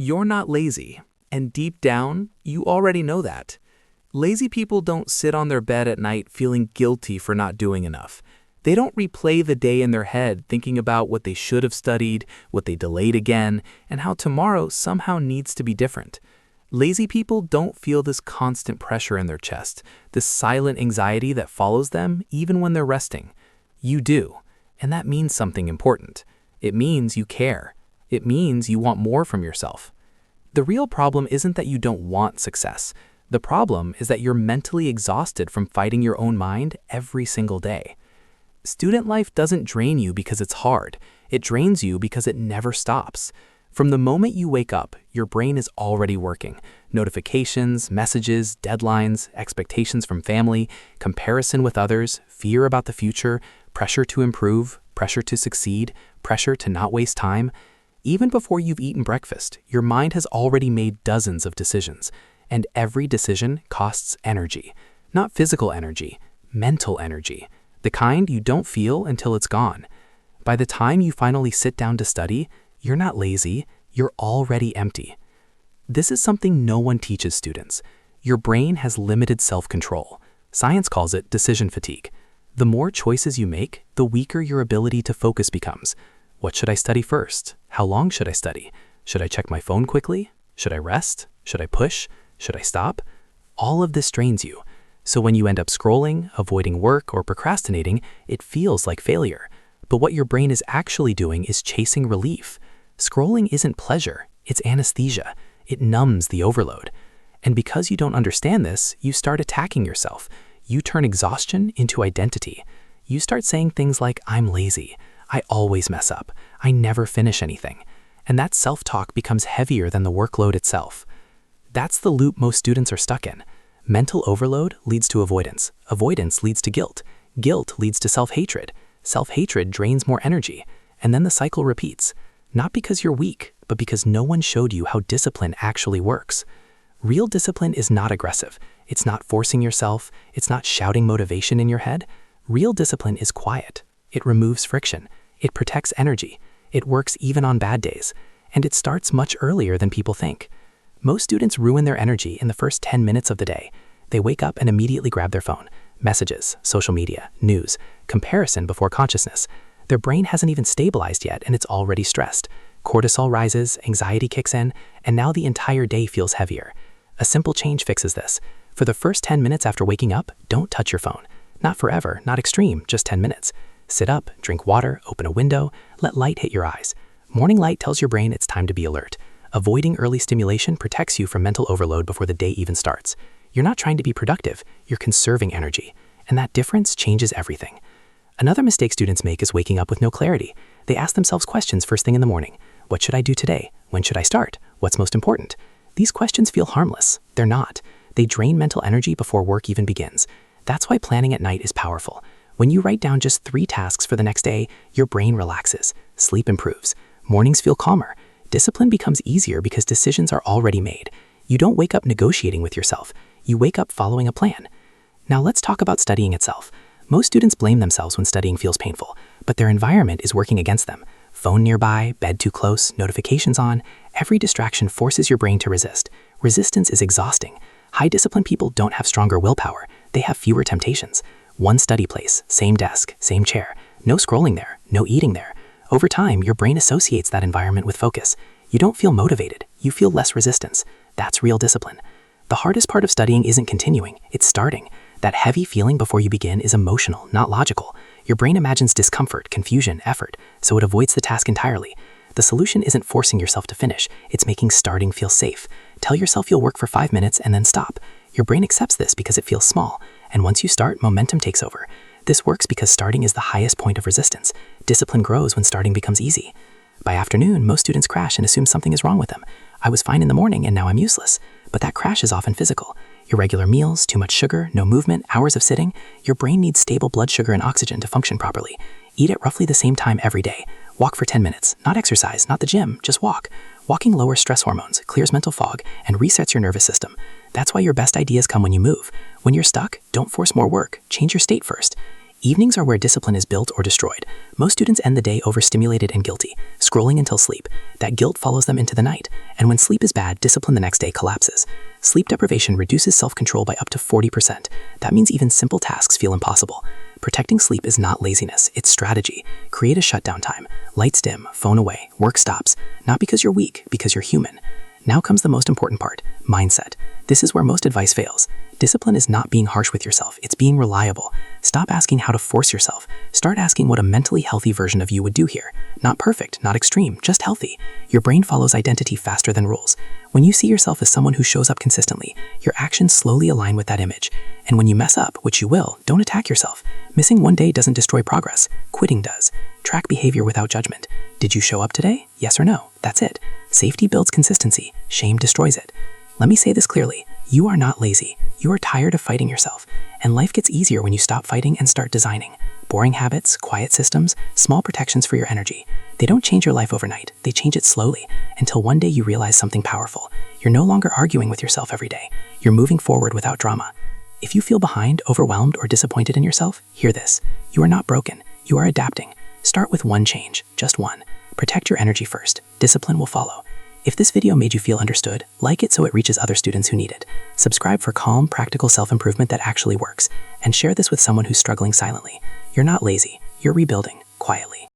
You're not lazy, and deep down, you already know that. Lazy people don't sit on their bed at night feeling guilty for not doing enough. They don't replay the day in their head thinking about what they should have studied, what they delayed again, and how tomorrow somehow needs to be different. Lazy people don't feel this constant pressure in their chest, this silent anxiety that follows them even when they're resting. You do, and that means something important. It means you care. It means you want more from yourself. The real problem isn't that you don't want success. The problem is that you're mentally exhausted from fighting your own mind every single day. Student life doesn't drain you because it's hard. It drains you because it never stops. From the moment you wake up, your brain is already working. Notifications, messages, deadlines, expectations from family, comparison with others, fear about the future, pressure to improve, pressure to succeed, pressure to not waste time. Even before you've eaten breakfast, your mind has already made dozens of decisions, and every decision costs energy. Not physical energy, mental energy, the kind you don't feel until it's gone. By the time you finally sit down to study, you're not lazy, you're already empty. This is something no one teaches students. Your brain has limited self-control. Science calls it decision fatigue. The more choices you make, the weaker your ability to focus becomes. What should I study first? How long should I study? Should I check my phone quickly? Should I rest? Should I push? Should I stop? All of this drains you. So when you end up scrolling, avoiding work, or procrastinating, it feels like failure. But what your brain is actually doing is chasing relief. Scrolling isn't pleasure, it's anesthesia. It numbs the overload. And because you don't understand this, you start attacking yourself. You turn exhaustion into identity. You start saying things like, I'm lazy. I always mess up. I never finish anything. And that self-talk becomes heavier than the workload itself. That's the loop most students are stuck in. Mental overload leads to avoidance. Avoidance leads to guilt. Guilt leads to self-hatred. Self-hatred drains more energy. And then the cycle repeats. Not because you're weak, but because no one showed you how discipline actually works. Real discipline is not aggressive. It's not forcing yourself. It's not shouting motivation in your head. Real discipline is quiet. It removes friction. It protects energy. It works even on bad days. And it starts much earlier than people think. Most students ruin their energy in the first 10 minutes of the day. They wake up and immediately grab their phone. Messages, social media, news, comparison before consciousness. Their brain hasn't even stabilized yet and it's already stressed. Cortisol rises, anxiety kicks in, and now the entire day feels heavier. A simple change fixes this. For the first 10 minutes after waking up, don't touch your phone. Not forever, not extreme, just 10 minutes. Sit up, drink water, open a window, let light hit your eyes. Morning light tells your brain it's time to be alert. Avoiding early stimulation protects you from mental overload before the day even starts. You're not trying to be productive, you're conserving energy. And that difference changes everything. Another mistake students make is waking up with no clarity. They ask themselves questions first thing in the morning. What should I do today? When should I start? What's most important? These questions feel harmless. They're not. They drain mental energy before work even begins. That's why planning at night is powerful. When you write down just 3 tasks for the next day, your brain relaxes. Sleep improves. Mornings feel calmer. Discipline becomes easier because decisions are already made. You don't wake up negotiating with yourself. You wake up following a plan. Now let's talk about studying itself. Most students blame themselves when studying feels painful, but their environment is working against them. Phone nearby, bed too close, notifications on. Every distraction forces your brain to resist. Resistance is exhausting. High-discipline people don't have stronger willpower. They have fewer temptations. One study place, same desk, same chair. No scrolling there, no eating there. Over time, your brain associates that environment with focus. You don't feel motivated. You feel less resistance. That's real discipline. The hardest part of studying isn't continuing, it's starting. That heavy feeling before you begin is emotional, not logical. Your brain imagines discomfort, confusion, effort, so it avoids the task entirely. The solution isn't forcing yourself to finish, it's making starting feel safe. Tell yourself you'll work for 5 minutes and then stop. Your brain accepts this because it feels small, and once you start, momentum takes over. This works because starting is the highest point of resistance. Discipline grows when starting becomes easy. By afternoon, most students crash and assume something is wrong with them. I was fine in the morning and now I'm useless. But that crash is often physical. Irregular meals, too much sugar, no movement, hours of sitting. Your brain needs stable blood sugar and oxygen to function properly. Eat at roughly the same time every day. Walk for 10 minutes. Not exercise, not the gym, just walk. Walking lowers stress hormones, clears mental fog, and resets your nervous system. That's why your best ideas come when you move. When you're stuck, don't force more work. Change your state first. Evenings are where discipline is built or destroyed. Most students end the day overstimulated and guilty, scrolling until sleep. That guilt follows them into the night, and when sleep is bad, discipline the next day collapses. Sleep deprivation reduces self-control by up to 40%. That means even simple tasks feel impossible. Protecting sleep is not laziness, it's strategy. Create a shutdown time. Lights dim, phone away, work stops. Not because you're weak, because you're human. Now comes the most important part, mindset. This is where most advice fails. Discipline is not being harsh with yourself, it's being reliable. Stop asking how to force yourself. Start asking what a mentally healthy version of you would do here. Not perfect, not extreme, just healthy. Your brain follows identity faster than rules. When you see yourself as someone who shows up consistently, your actions slowly align with that image. And when you mess up, which you will, don't attack yourself. Missing one day doesn't destroy progress. Quitting does. Track behavior without judgment. Did you show up today? Yes or no? That's it. Safety builds consistency. Shame destroys it. Let me say this clearly. You are not lazy. You are tired of fighting yourself. And life gets easier when you stop fighting and start designing. Boring habits, quiet systems, small protections for your energy. They don't change your life overnight. They change it slowly, until one day you realize something powerful. You're no longer arguing with yourself every day. You're moving forward without drama. If you feel behind, overwhelmed, or disappointed in yourself, hear this. You are not broken. You are adapting. Start with one change, just one. Protect your energy first. Discipline will follow. If this video made you feel understood, like it so it reaches other students who need it. Subscribe for calm, practical self-improvement that actually works. And share this with someone who's struggling silently. You're not lazy. You're rebuilding, quietly.